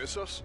miss us?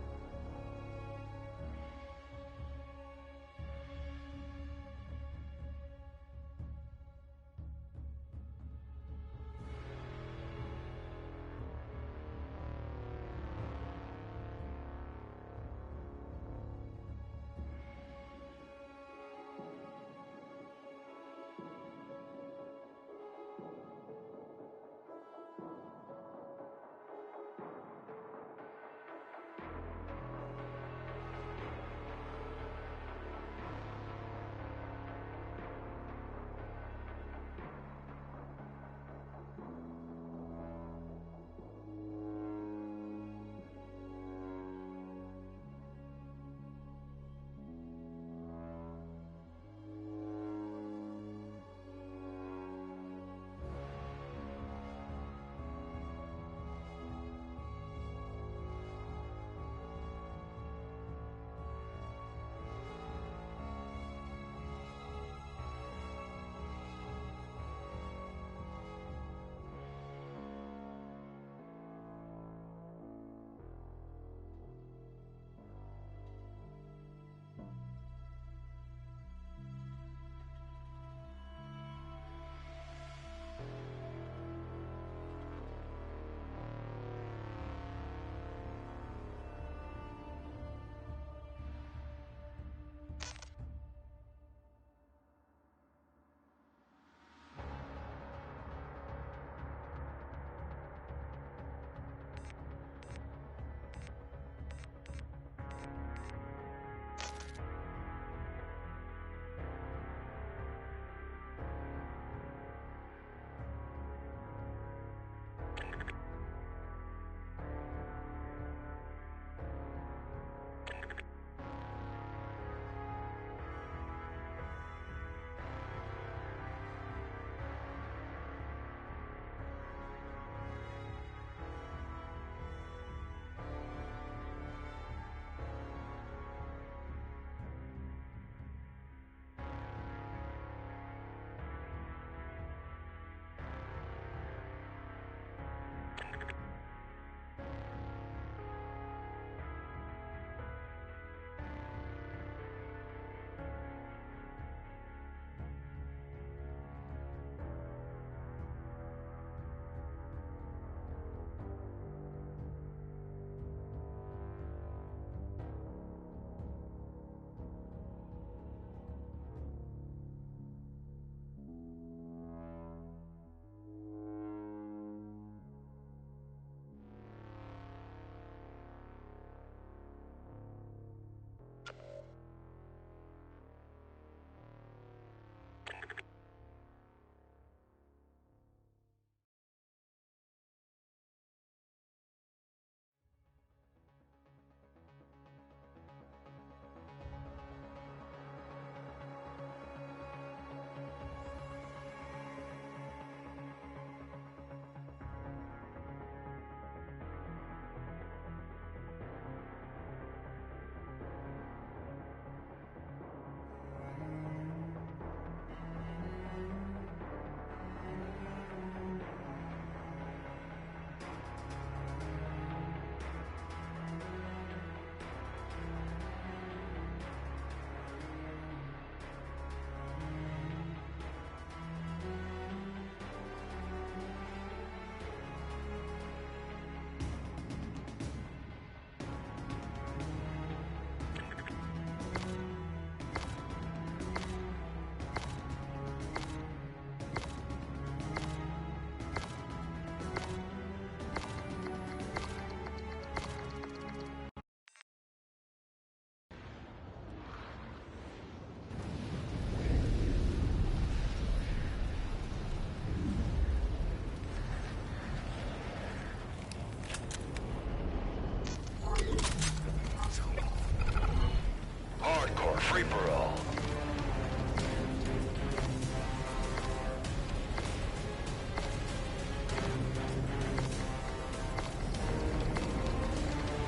free-for-all.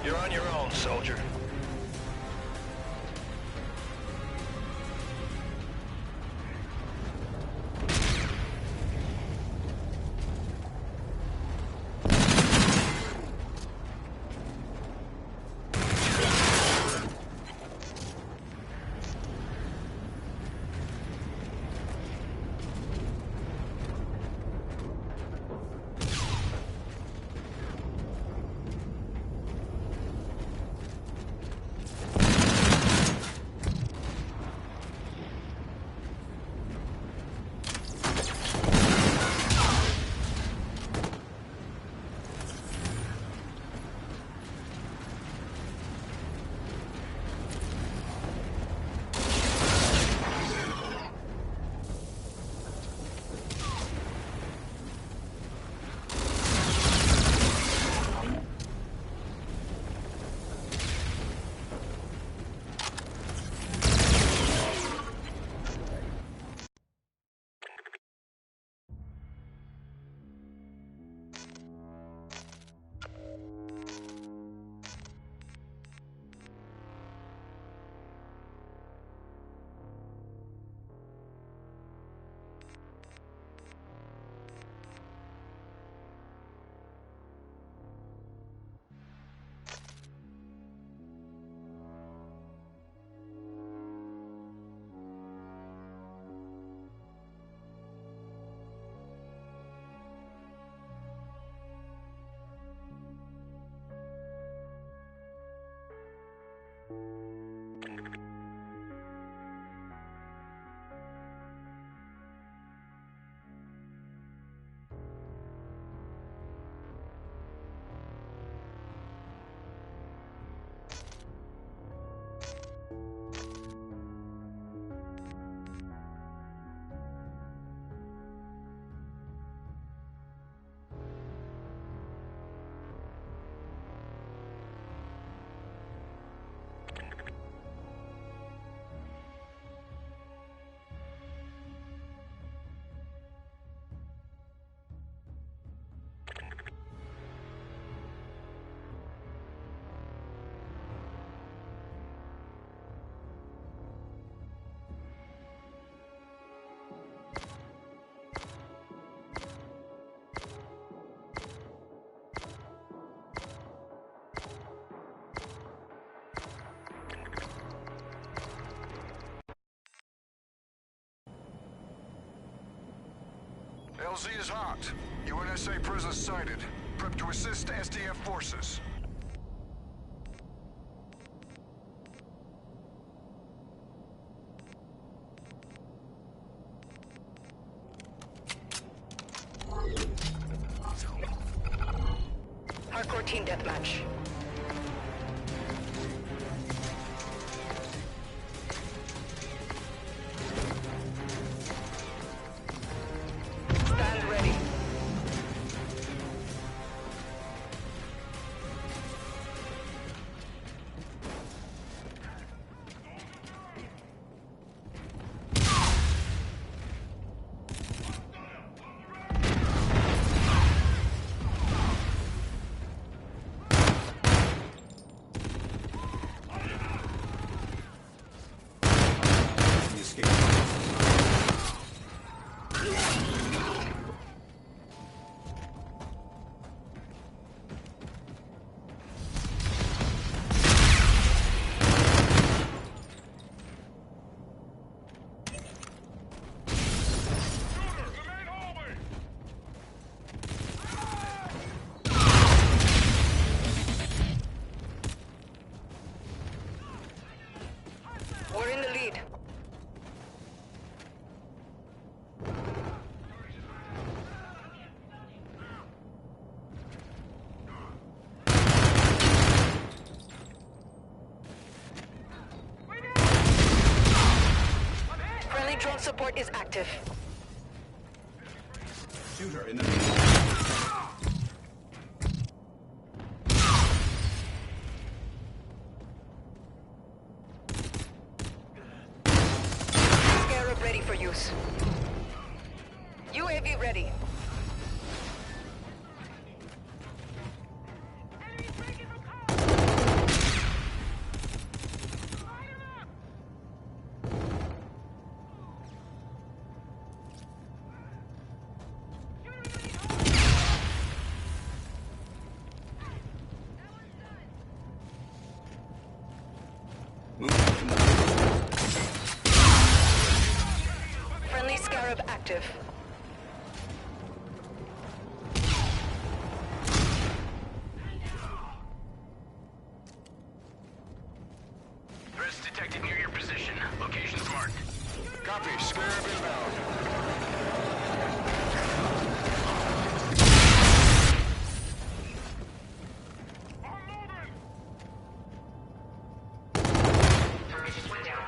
You're on your own, soldier. LZ is hot. UNSA presence sighted. Prep to assist SDF forces. Hardcore team deathmatch. Stand ready. We're in the lead. Friendly drone support is active. Shooter in the lead. Scarab ready for use. UAV ready. Movement in the lead. Friendly Scarab active. Threats detected near your position. Location's marked. Copy. Scarab inbound. Target just went down.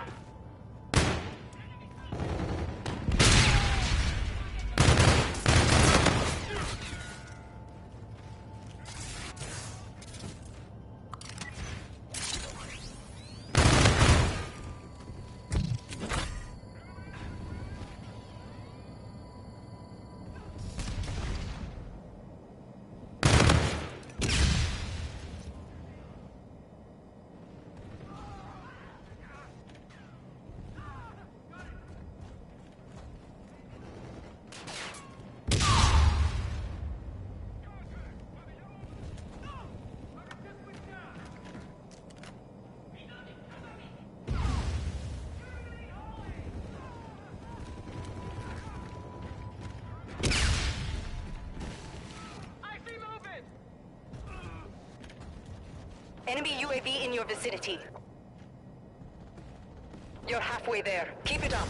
Enemy UAV in your vicinity. You're halfway there. Keep it up.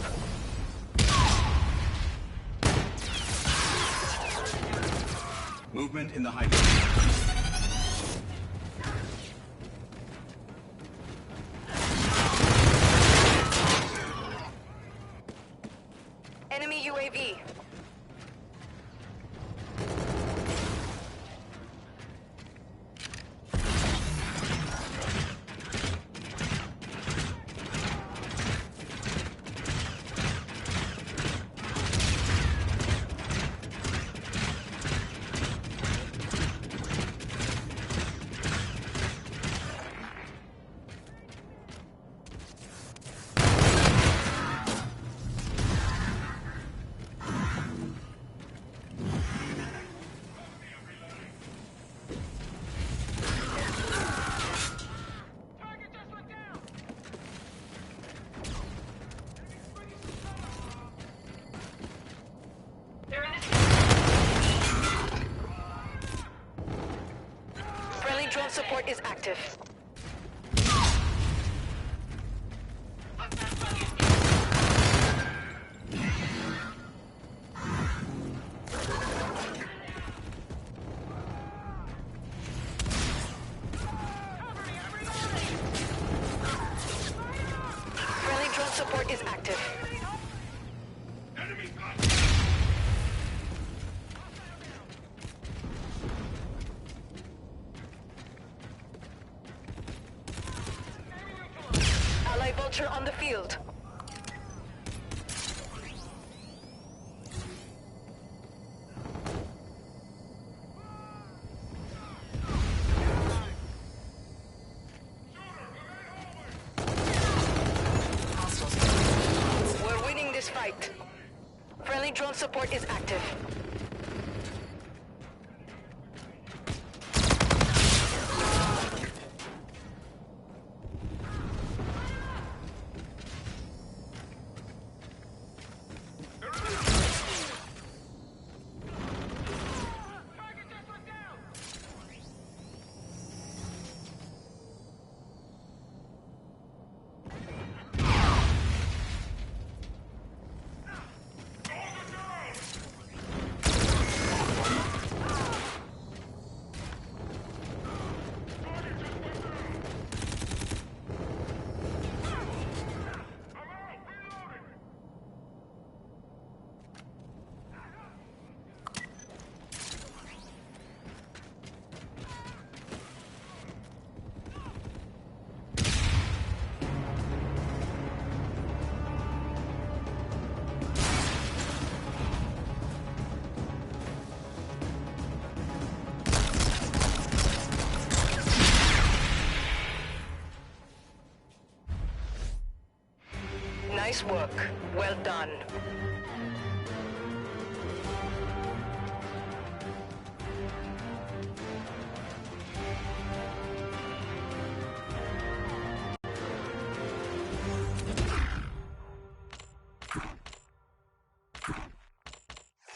Movement in the high ground. Enemy UAV. active. Friendly drone support is active. Ally vulture on the field. We're winning this fight. Friendly drone support is active. Nice work. Well done.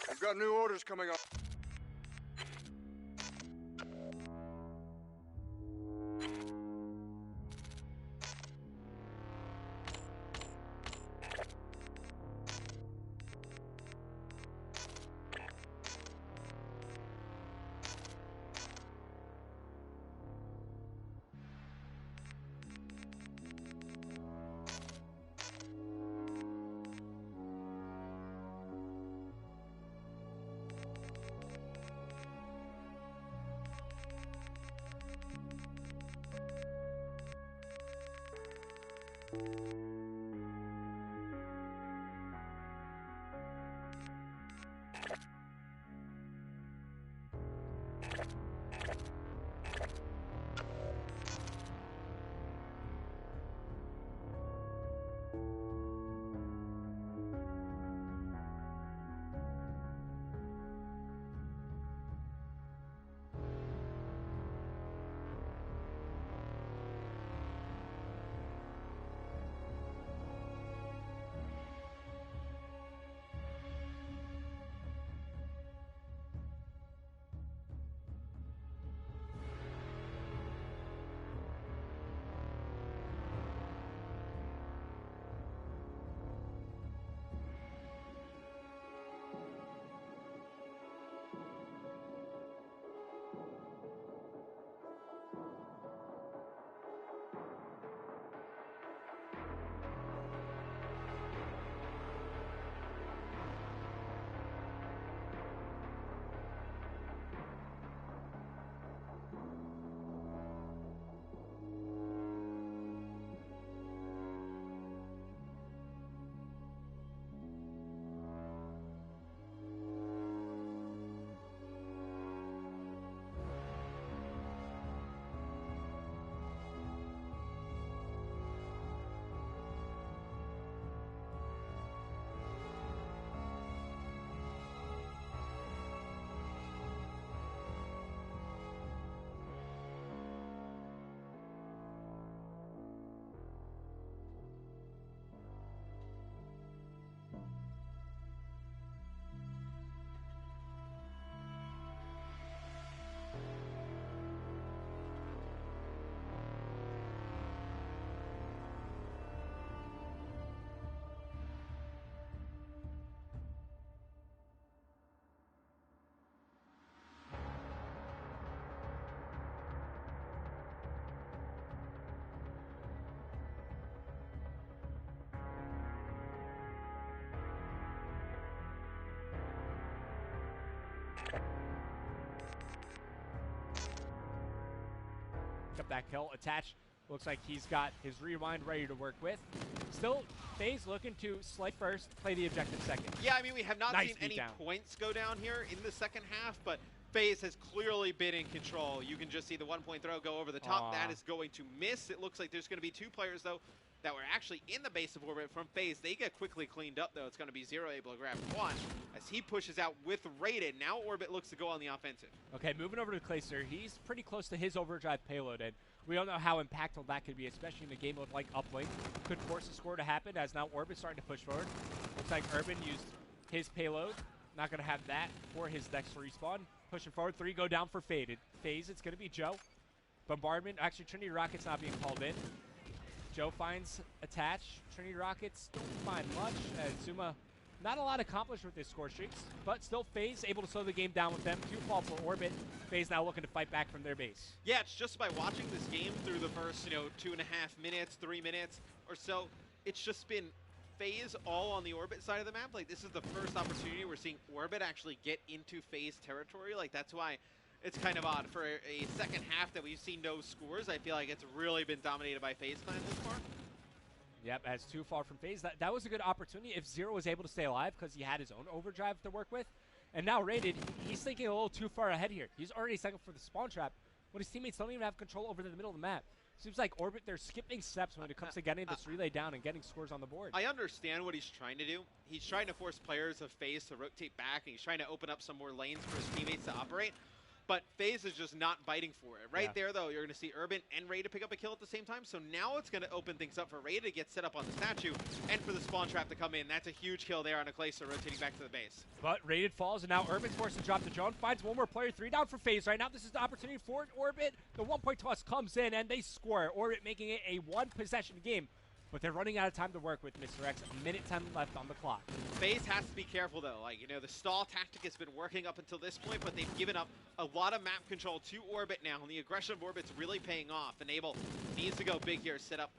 We've got new orders coming up. up that kill. Attach looks like he's got his rewind ready to work with. Still, FaZe looking to slay first, play the objective second. Yeah, I mean, we have not Nice seen any beatdown. points go down here in the second half, but FaZe has clearly been in control. You can just see the 1-point throw go over the top. Aww. That is going to miss. It looks like there's going to be 2 players, though, that were actually in the base of Orbit from FaZe. They get quickly cleaned up, though. It's going to be Zero able to grab one as he pushes out with Rated. Now Orbit looks to go on the offensive. Okay, moving over to Clayster. He's pretty close to his overdrive payload, and we don't know how impactful that could be, especially in a game of like uplink. Could force a score to happen as now Orbit's starting to push forward. Looks like Urban used his payload. Not going to have that for his next respawn. Pushing forward, 3 go down for FaZe. It's going to be Joe. Bombardment, actually Trinity Rockets not being called in. Joe finds Attach. Trinity Rockets don't find much. Zuma, not a lot accomplished with his score streaks, but still FaZe able to slow the game down with them. 2 fall for Orbit. FaZe now looking to fight back from their base. Yeah, it's just by watching this game through the first, 2.5 minutes, 3 minutes or so, it's just been FaZe all on the Orbit side of the map. Like, this is the first opportunity we're seeing Orbit actually get into FaZe territory. Like, that's why it's kind of odd. For a second half that we've seen no scores, I feel like it's really been dominated by FaZe Clan this far. Yep, as 2 far from FaZe. That was a good opportunity if Zero was able to stay alive because he had his own overdrive to work with. And now Rated, he's thinking a little too far ahead here. He's already second for the spawn trap, but his teammates don't even have control over the middle of the map. Seems like Orbit, they're skipping steps when it comes to getting this relay down and getting scores on the board. I understand what he's trying to do. He's trying to force players of FaZe to rotate back, and he's trying to open up some more lanes for his teammates to operate. But FaZe is just not biting for it. Right there, though, you're going to see Urban and Ray to pick up a kill at the same time. So now it's going to open things up for Ray to get set up on the statue and for the spawn trap to come in. That's a huge kill there on a Clayster rotating back to the base. But Rated falls, and now Urban's forced to drop the drone. Finds one more player, 3 down for FaZe right now. This is the opportunity for Orbit. The 1-point toss comes in, and they score. Orbit making it a 1-possession game. But they're running out of time to work with, Mr. X. A minute 10 left on the clock. FaZe has to be careful, though. Like, the stall tactic has been working up until this point, but they've given up a lot of map control to Orbit now, and the aggression of Orbit's really paying off. Enable needs to go big here, set up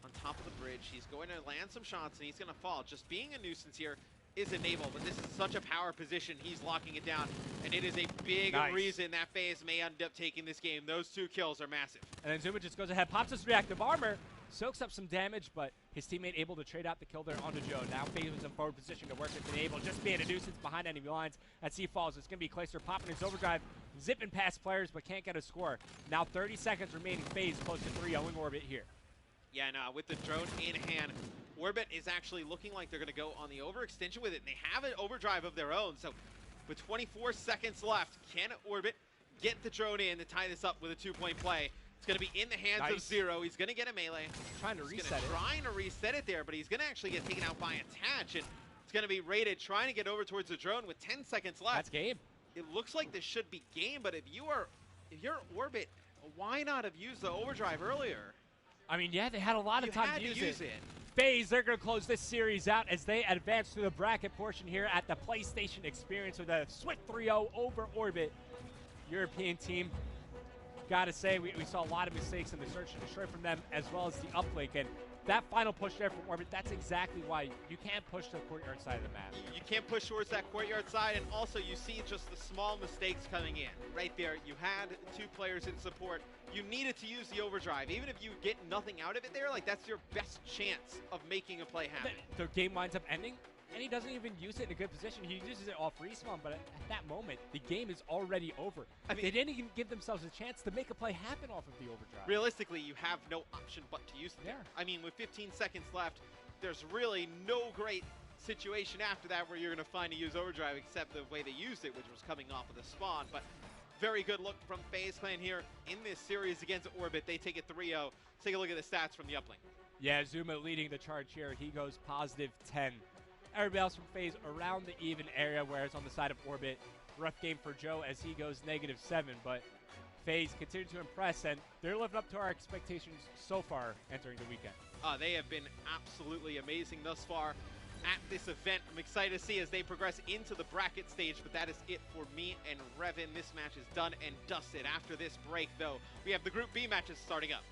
on top of the bridge. He's going to land some shots, and he's going to fall. Just being a nuisance here is Enable, but this is such a power position. He's locking it down, and it is a big reason that FaZe may end up taking this game. Those 2 kills are massive. And then Zuma just goes ahead, pops his reactive armor, soaks up some damage, but his teammate able to trade out the kill there onto Joe. Now FaZe is in forward position to work with Enable, just being a nuisance behind enemy lines. As he falls, it's going to be Clayster popping his overdrive, zipping past players, but can't get a score. Now 30 seconds remaining, FaZe close to 3-0 Orbit here. Yeah, no, with the drone in hand, Orbit is actually looking like they're going to go on the overextension with it. And they have an overdrive of their own, so with 24 seconds left, can Orbit get the drone in to tie this up with a 2-point play? It's going to be in the hands of Zero. He's going to get a melee. Trying to reset it. Trying to reset it there, but he's going to actually get taken out by Attach, and it's going to be Rated trying to get over towards the drone with 10 seconds left. That's game. It looks like this should be game, but if you're Orbit, why not have used the overdrive earlier? I mean, yeah, they had a lot of time to use it. FaZe, they're going to close this series out as they advance to the bracket portion here at the PlayStation Experience with a swift 3-0 over Orbit. European team. Gotta say, we saw a lot of mistakes in the search and destroy from them, as well as the uplink. And that final push there from Orbit, that's exactly why you can't push to the courtyard side of the map. You can't push towards that courtyard side, and also you see just the small mistakes coming in. Right there, you had 2 players in support. You needed to use the overdrive. Even if you get nothing out of it there, like, that's your best chance of making a play happen. The game winds up ending, and he doesn't even use it in a good position. He uses it off respawn, but at that moment, the game is already over. I mean, they didn't even give themselves a chance to make a play happen off of the overdrive. Realistically, you have no option but to use it there. I mean, with 15 seconds left, there's really no great situation after that where you're going to find to use overdrive except the way they used it, which was coming off of the spawn. But very good look from FaZe Clan here in this series against Orbit. They take it 3-0. Let's take a look at the stats from the uplink. Yeah, Zuma leading the charge here. He goes positive 10. Everybody else from FaZe around the even area, whereas on the side of Orbit, rough game for Joe as he goes negative 7. But FaZe continue to impress, and they're living up to our expectations so far entering the weekend. They have been absolutely amazing thus far at this event. I'm excited to see as they progress into the bracket stage, but that is it for me and Revin. This match is done and dusted. After this break, though, we have the Group B matches starting up.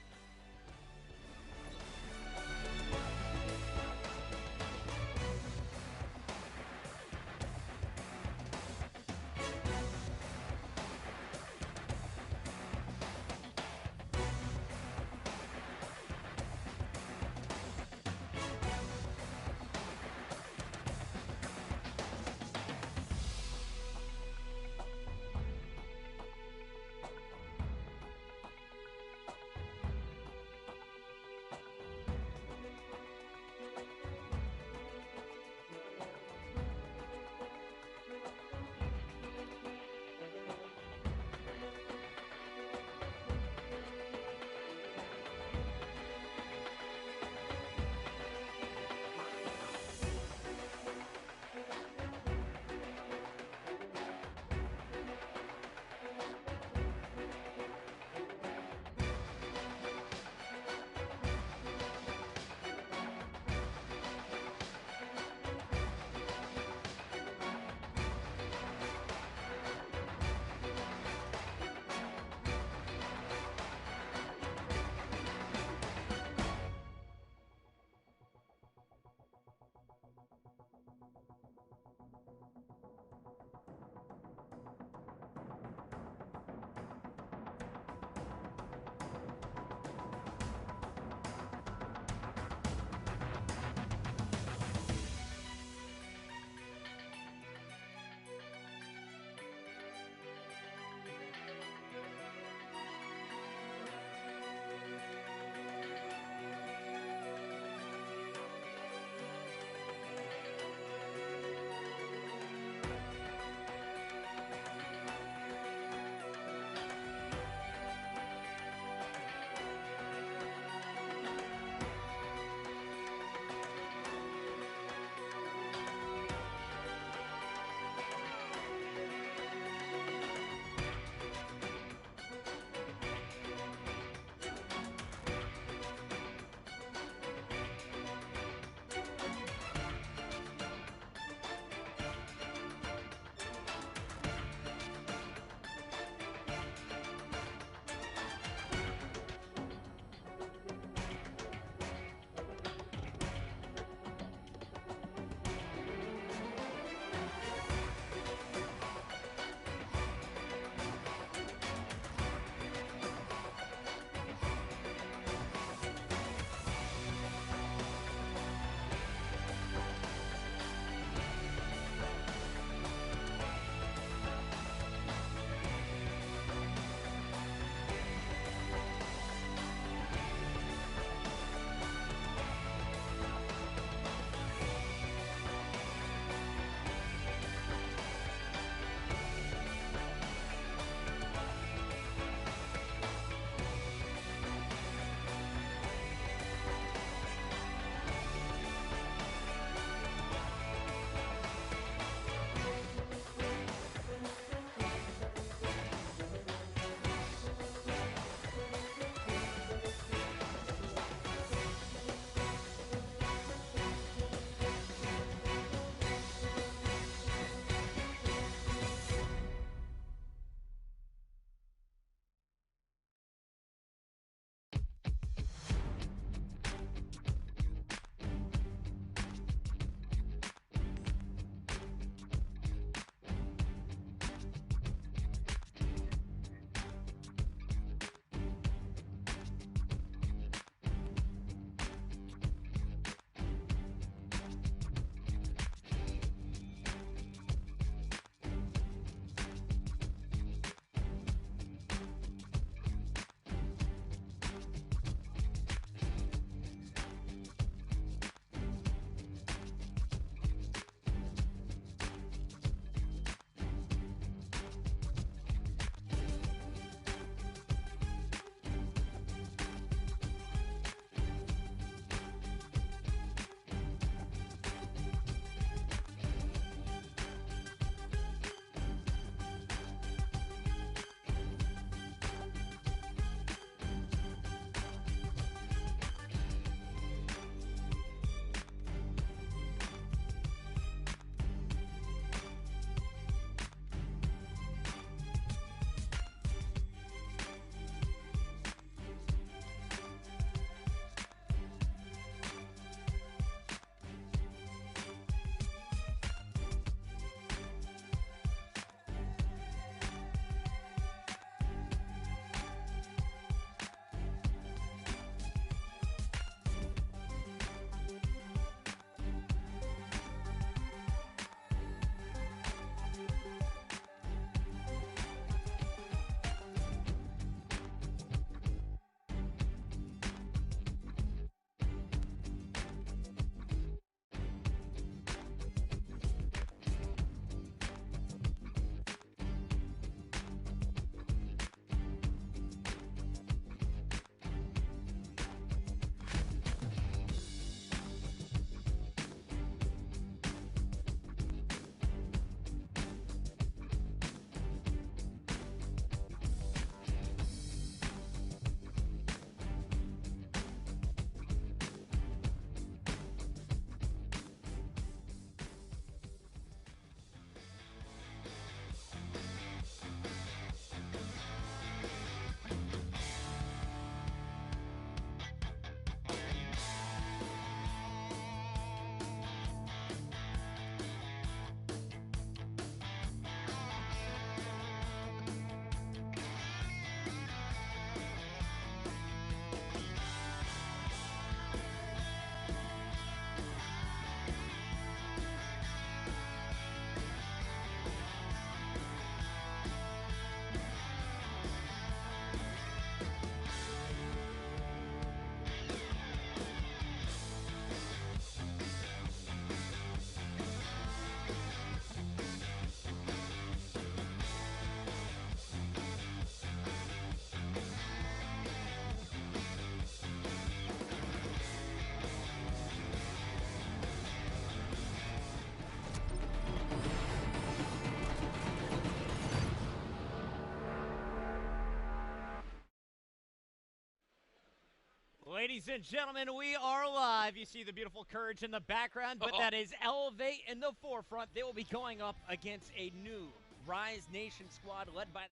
Ladies and gentlemen, we are live. You see the beautiful Courage in the background, but that is Elevate in the forefront. They will be going up against a new Rise Nation squad led by...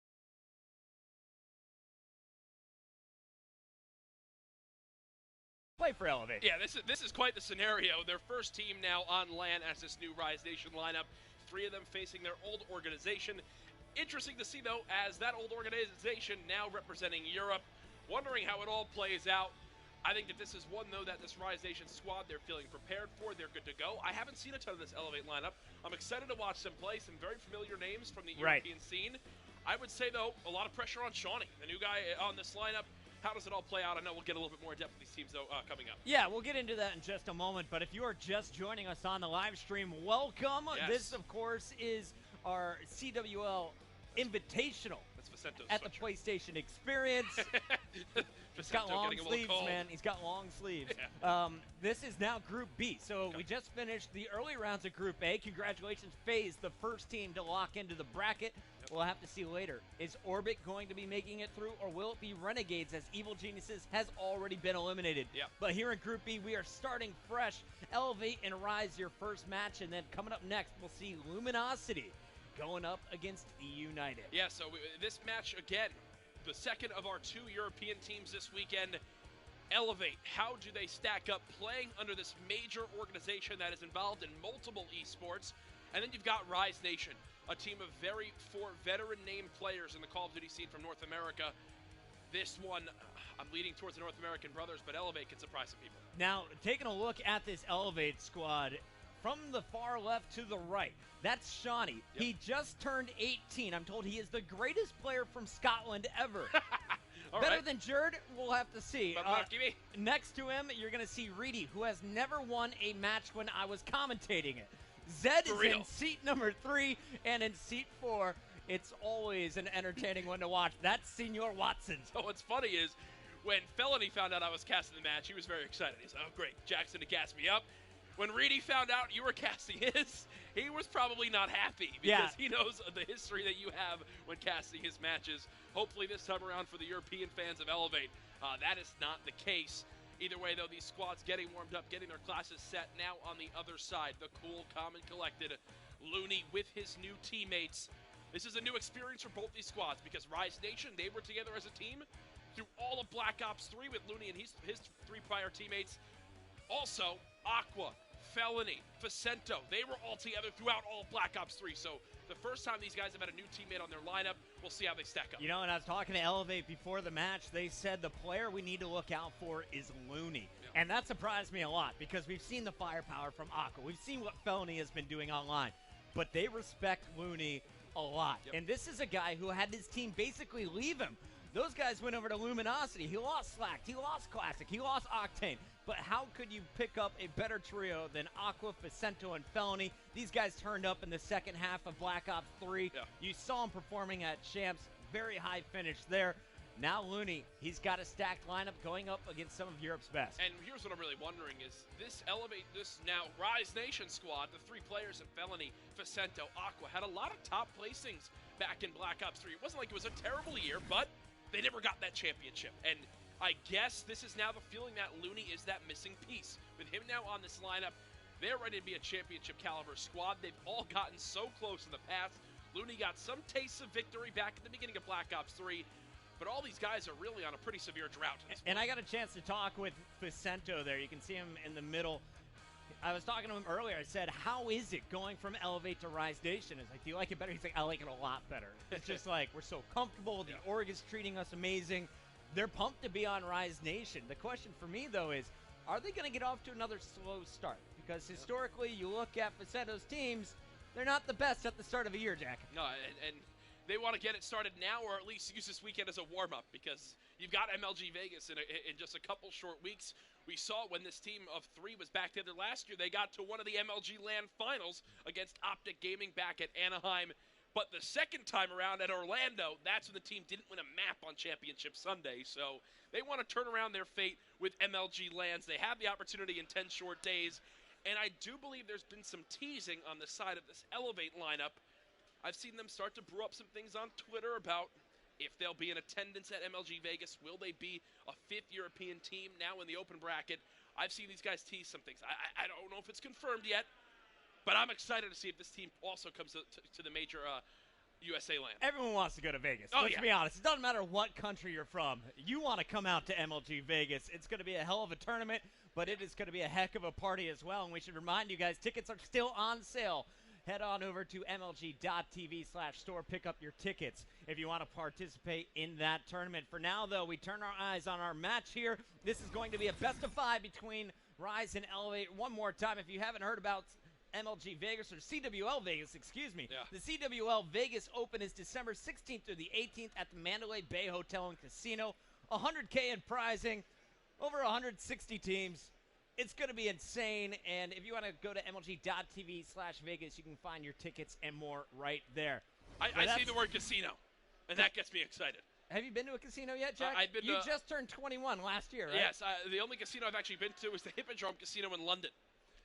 Play for Elevate. Yeah, this is quite the scenario. Their first team now on LAN as this new Rise Nation lineup. 3 of them facing their old organization. Interesting to see, though, as that old organization now representing Europe. Wondering how it all plays out. I think that this is one, though, that this Rise Nation squad, they're feeling prepared for. They're good to go. I haven't seen a ton of this Elevate lineup. I'm excited to watch them play. Some very familiar names from the European scene. I would say, though, a lot of pressure on Shawnee, the new guy on this lineup. How does it all play out? I know we'll get a little bit more in depth with these teams, though, coming up. Yeah, we'll get into that in just a moment. But if you are just joining us on the live stream, welcome. Yes. This, of course, is our CWL Invitational at the PlayStation Experience. He's got long sleeves, man. He's got long sleeves. Yeah. This is now Group B. So we just finished the early rounds of Group A. Congratulations, FaZe, the first team to lock into the bracket. Yep. We'll have to see later. Is Orbit going to be making it through, or will it be Renegades, as Evil Geniuses has already been eliminated? Yep. But here in Group B, we are starting fresh. Elevate and Rise, your first match, and then coming up next, we'll see Luminosity going up against United. Yeah, so this match, again, the second of our 2 European teams this weekend. Elevate, how do they stack up playing under this major organization that is involved in multiple esports? And then you've got Rise Nation, a team of 4 veteran name players in the Call of Duty scene from North America. This one, I'm leaning towards the North American brothers, but Elevate can surprise some people. Now, taking a look at this Elevate squad, from the far left to the right, that's Shawnee. Yep. He just turned 18. I'm told he is the greatest player from Scotland ever. Better than Jerd, we'll have to see. Next to him, you're going to see Reedy, who has never won a match when I was commentating it. Zed is in seat number 3, and in seat 4, it's always an entertaining one to watch. That's Senior Watson. So what's funny is, when Felony found out I was casting the match, he was very excited. He's like, oh, great, Jackson to gas me up. When Reedy found out you were casting his, he was probably not happy because he knows the history that you have when casting his matches. Hopefully this time around for the European fans of Elevate, that is not the case. Either way, though, these squads getting warmed up, getting their classes set. Now on the other side, the cool, calm, and collected Looney with his new teammates. This is a new experience for both these squads because Rise Nation, they were together as a team through all of Black Ops 3 with Looney and his 3 prior teammates. Also, Aqua, Felony, Facento, they were all together throughout all of Black Ops 3. So the first time these guys have had a new teammate on their lineup, we'll see how they stack up. You know, and I was talking to Elevate before the match, they said the player we need to look out for is Looney. Yeah. And that surprised me a lot because we've seen the firepower from Aqua. We've seen what Felony has been doing online. But they respect Looney a lot. Yep. And this is a guy who had his team basically leave him. Those guys went over to Luminosity. He lost Slack. He lost Classic. He lost Octane. But how could you pick up a better trio than Aqua, Facento, and Felony? These guys turned up in the second half of Black Ops 3. Yeah. You saw them performing at Champs. Very high finish there. Now Looney, he's got a stacked lineup going up against some of Europe's best. And here's what I'm really wondering is this now Rise Nation squad, the 3 players in Felony, Facento, Aqua, had a lot of top placings back in Black Ops 3. It wasn't like it was a terrible year, but they never got that championship. And I guess this is now the feeling that Looney is that missing piece. With him now on this lineup, they're ready to be a championship caliber squad. They've all gotten so close in the past. Looney got some tastes of victory back at the beginning of Black Ops 3. But all these guys are really on a pretty severe drought. And I got a chance to talk with Facento there. You can see him in the middle. I was talking to him earlier. I said, how is it going from Elevate to Rise Nation? It's like, do you like it better? He's like, I like it a lot better. It's just like, we're so comfortable. The org is treating us amazing. They're pumped to be on Rise Nation. The question for me, though, is, are they going to get off to another slow start? Because historically, you look at Facento's teams, they're not the best at the start of a year, Jack. No, and they want to get it started now, or at least use this weekend as a warm-up, because you've got MLG Vegas in just a couple short weeks. We saw when this team of 3 was back together last year, they got to one of the MLG LAN finals against Optic Gaming back at Anaheim. But the second time around at Orlando, that's when the team didn't win a map on Championship Sunday. So they want to turn around their fate with MLG LANs. They have the opportunity in 10 short days. And I do believe there's been some teasing on the side of this Elevate lineup. I've seen them start to brew up some things on Twitter about if they'll be in attendance at MLG Vegas. Will they be a fifth European team now in the open bracket? I've seen these guys tease some things. I don't know if it's confirmed yet, but I'm excited to see if this team also comes to the major USA land. Everyone wants to go to Vegas. Oh, Let's yeah. be honest. It doesn't matter what country you're from. You want to come out to MLG Vegas. It's going to be a hell of a tournament, but it is going to be a heck of a party as well. And we should remind you guys, tickets are still on sale. Head on over to mlg.tv/store. Pick up your tickets if you want to participate in that tournament. For now, though, we turn our eyes on our match here. This is going to be a best-of-5 between Rise and Elevate. One more time, if you haven't heard about MLG Vegas, or CWL Vegas, excuse me. Yeah. The CWL Vegas Open is December 16th through the 18th at the Mandalay Bay Hotel and Casino. $100K in prizing, over 160 teams. It's going to be insane, and if you want to go to mlg.tv/Vegas, you can find your tickets and more right there. I see the word casino, and that gets me excited. Have you been to a casino yet, Jack? I've been You to- just turned 21 last year, right? Yes, the only casino I've actually been to is the Hippodrome Casino in London.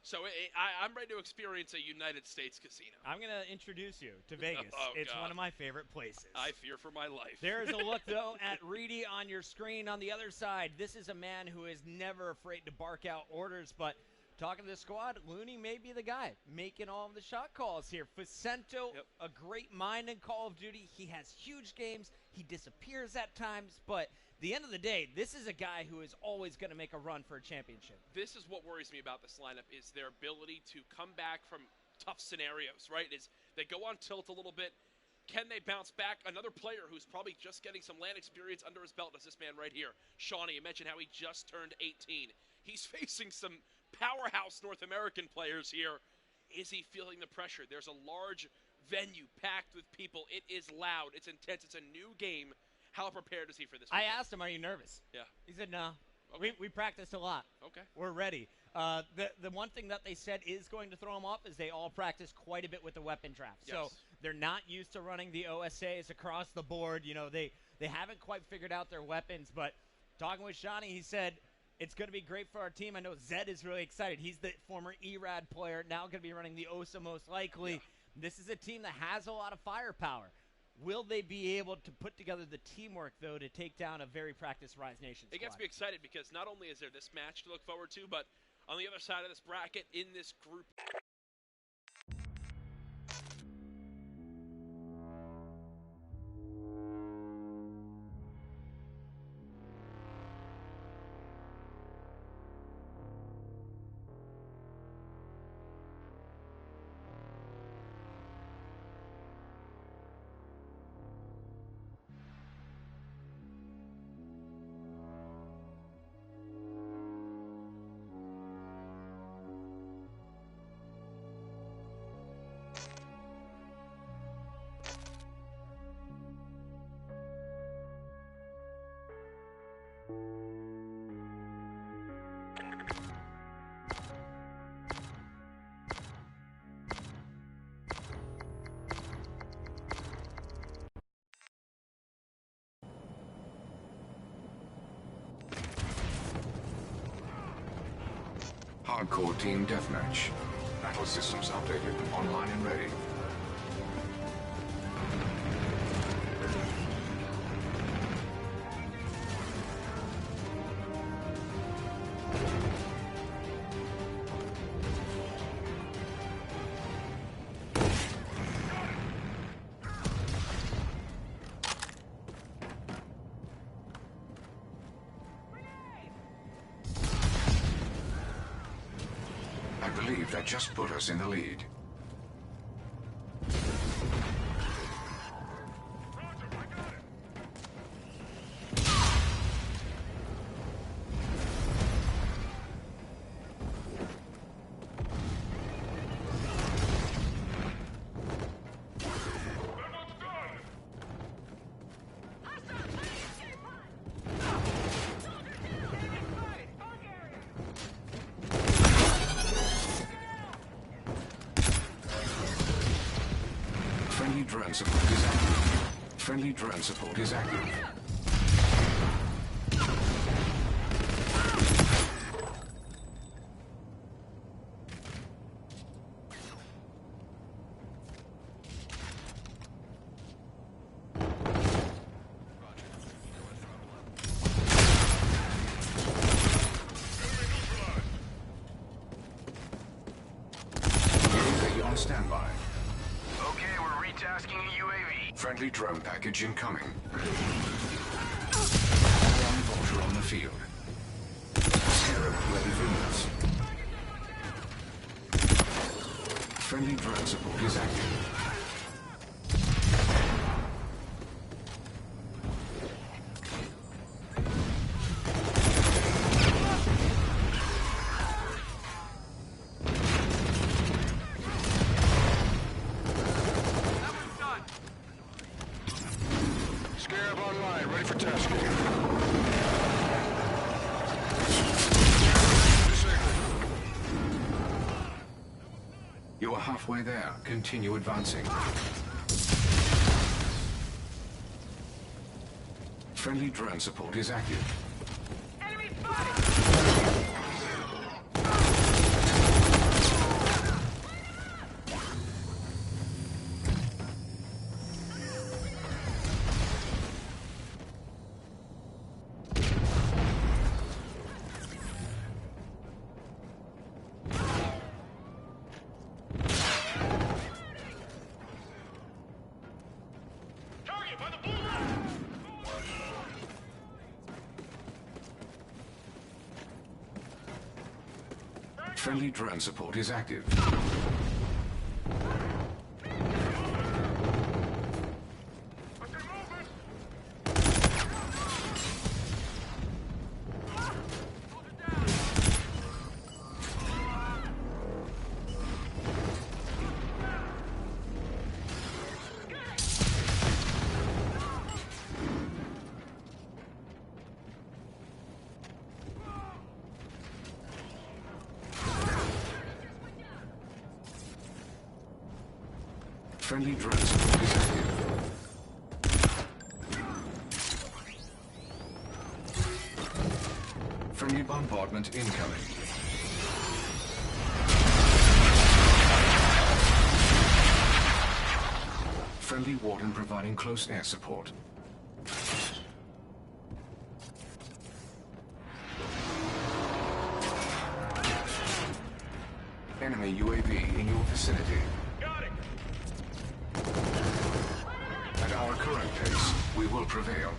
So I'm ready to experience a United States casino. I'm going to introduce you to Vegas. Oh, it's God. one of my favorite places. I fear for my life. There's a look, though, at Reedy on your screen. On the other side, this is a man who is never afraid to bark out orders, but talking to the squad, Looney may be the guy making all of the shot calls here. Facento, Yep. a great mind in Call of Duty. He has huge games. He disappears at times, but at the end of the day, this is a guy who is always going to make a run for a championship. This is what worries me about this lineup, is their ability to come back from tough scenarios, right? Is they go on tilt a little bit. Can they bounce back? Another player who's probably just getting some LAN experience under his belt is this man right here, Shawnee. You mentioned how he just turned 18. He's facing some powerhouse North American players here. Is he feeling the pressure? There's a large venue packed with people. It is loud. It's intense. It's a new game. How prepared is he for this I weekend? asked him, are you nervous? Yeah. He said, no. Okay. We practiced a lot. Okay. We're ready. The one thing that they said is going to throw them off is they all practice quite a bit with the weapon draft. Yes. So they're not used to running the OSAs across the board. You know, they haven't quite figured out their weapons. But talking with Shawnee, he said, it's going to be great for our team. I know Zed is really excited. He's the former ERAD player, now going to be running the OSA most likely. Yeah. This is a team that has a lot of firepower. Will they be able to put together the teamwork, though, to take down a very practiced Rise Nation squad? It gets me excited because not only is there this match to look forward to, but on the other side of this bracket, in this group, Hardcore team deathmatch. Battle systems updated, online and ready. I believe that just put us in the lead. Friendly drone support is active. Friendly drone support is active. Friendly drone package incoming. Allied Vulture on the field. Scarab ready for use. Friendly drone support is active. Scarab online, ready for tasking. You are halfway there. Continue advancing. Friendly drone support is active. Enemy spotted! Friendly drone support is active. Friendly drone support is active. Friendly bombardment incoming. Friendly warden providing close air support. Enemy UAV in your vicinity. At our current pace, we will prevail.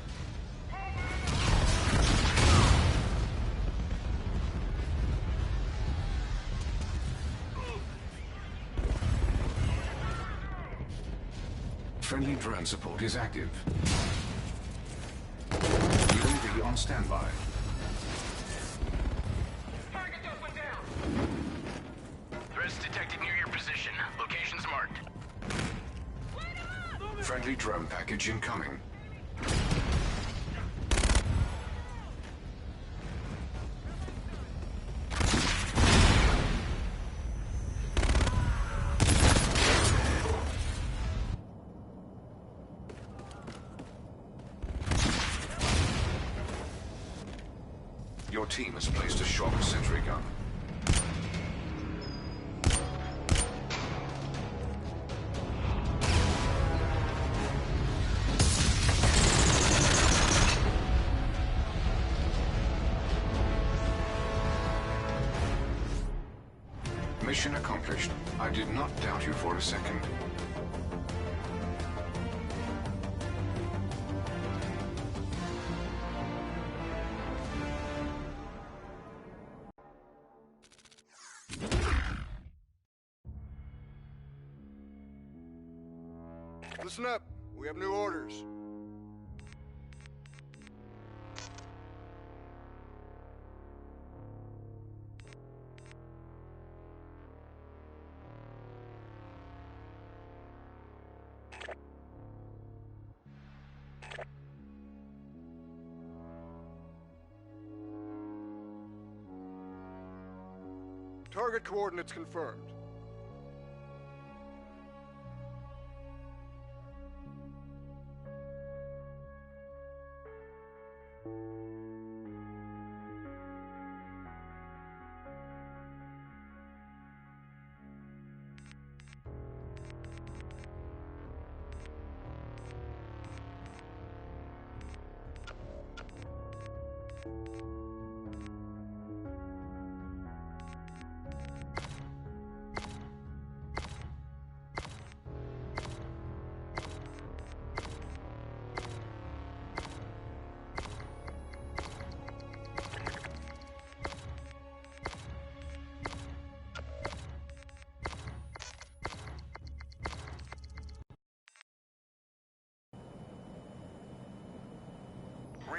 Friendly drone support is active. UAV on standby. Threats detected near your position. Locations marked. Friendly drone package incoming. Your team has placed a shock sentry gun. Mission accomplished. I did not doubt you for a second. Listen up. We have new orders. Target coordinates confirmed.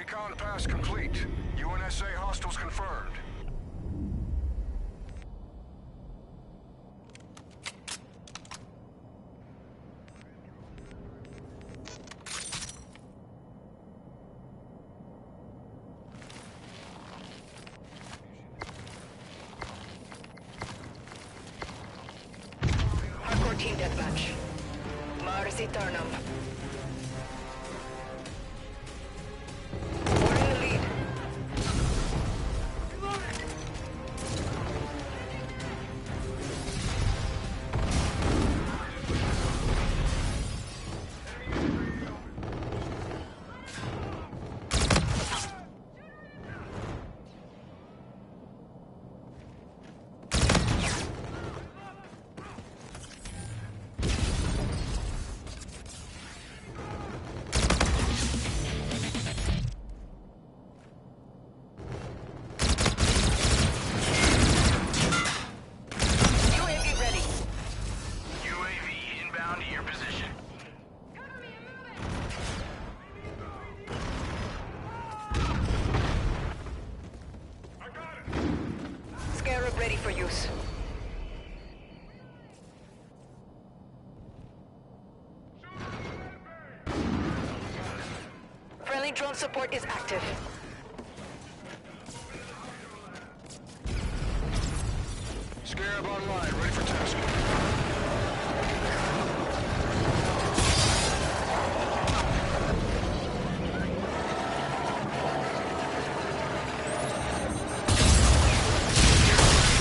Recon pass complete. UNSA hostiles confirmed. Hardcore team deathmatch. Mars Eternum. We're in the lead. UAV ready. UAV inbound to your position. Scarab ready for use. Friendly drone support is active. Scarab online, ready for task.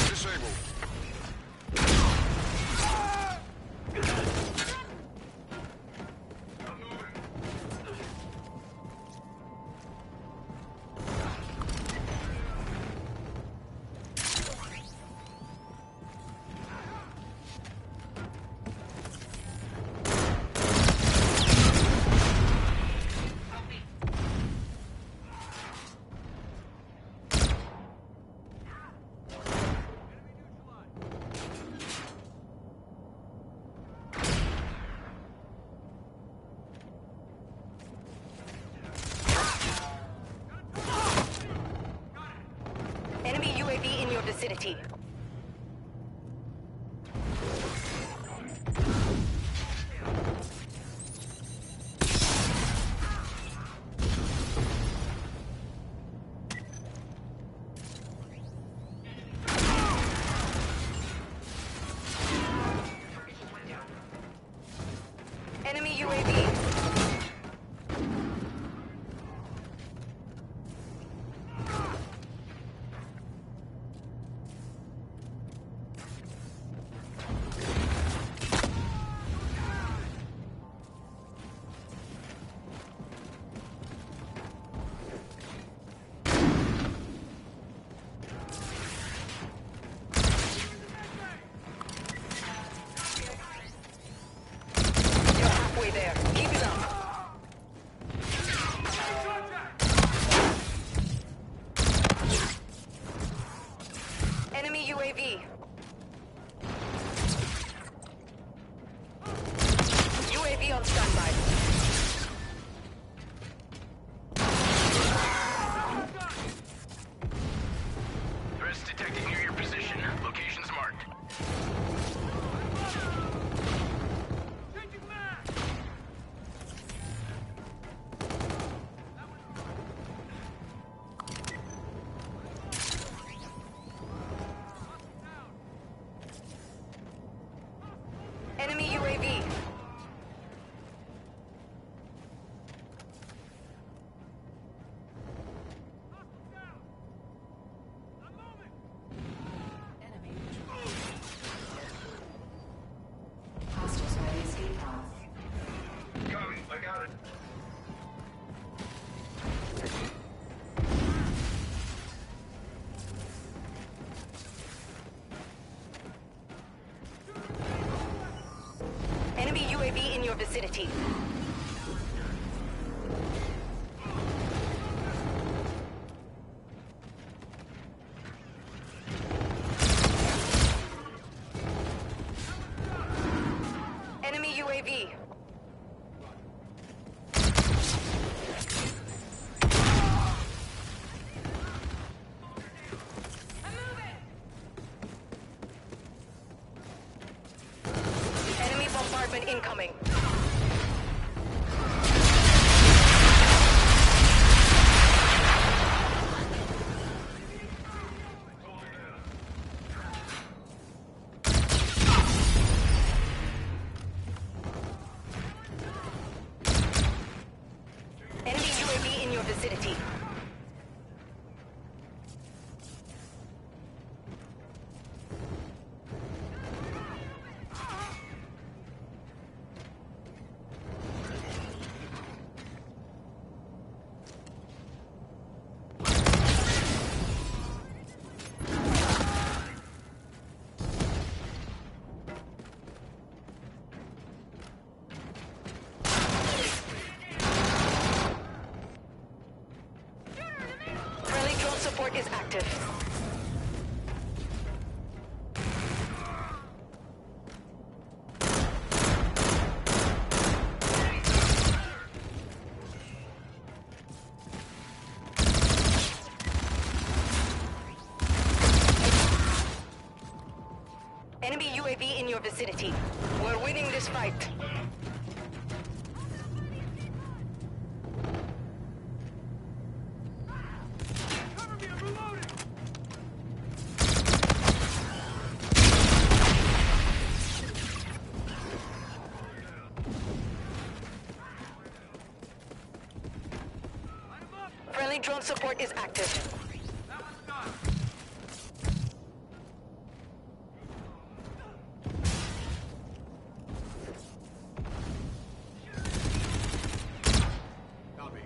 Disabled. Enemy UAV in your vicinity. Enemy UAV. You're halfway there. Keep it up. Enemy UAV. UAV on standby. Threats detected near your position. Locations marked. Enemy UAV. Enemy UAV in your vicinity. Enemy UAV. reinforcement incoming. Enemy UAV in your vicinity. Friendly drone support is active. Enemy UAV in your vicinity. We're winning this fight. Friendly drone support is active. Copy.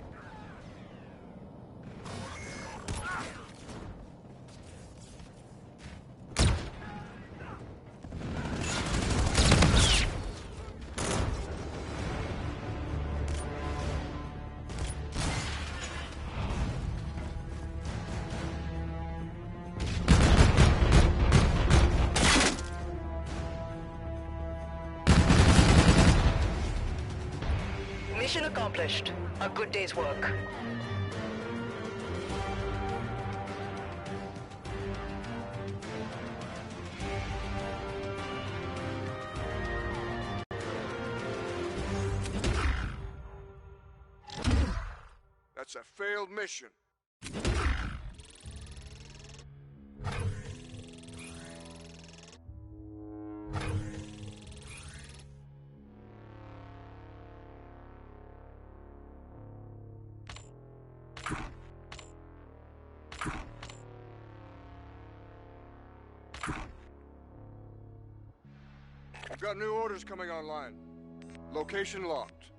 Mission accomplished. A good day's work. That's a failed mission. We've got new orders coming online. Location locked.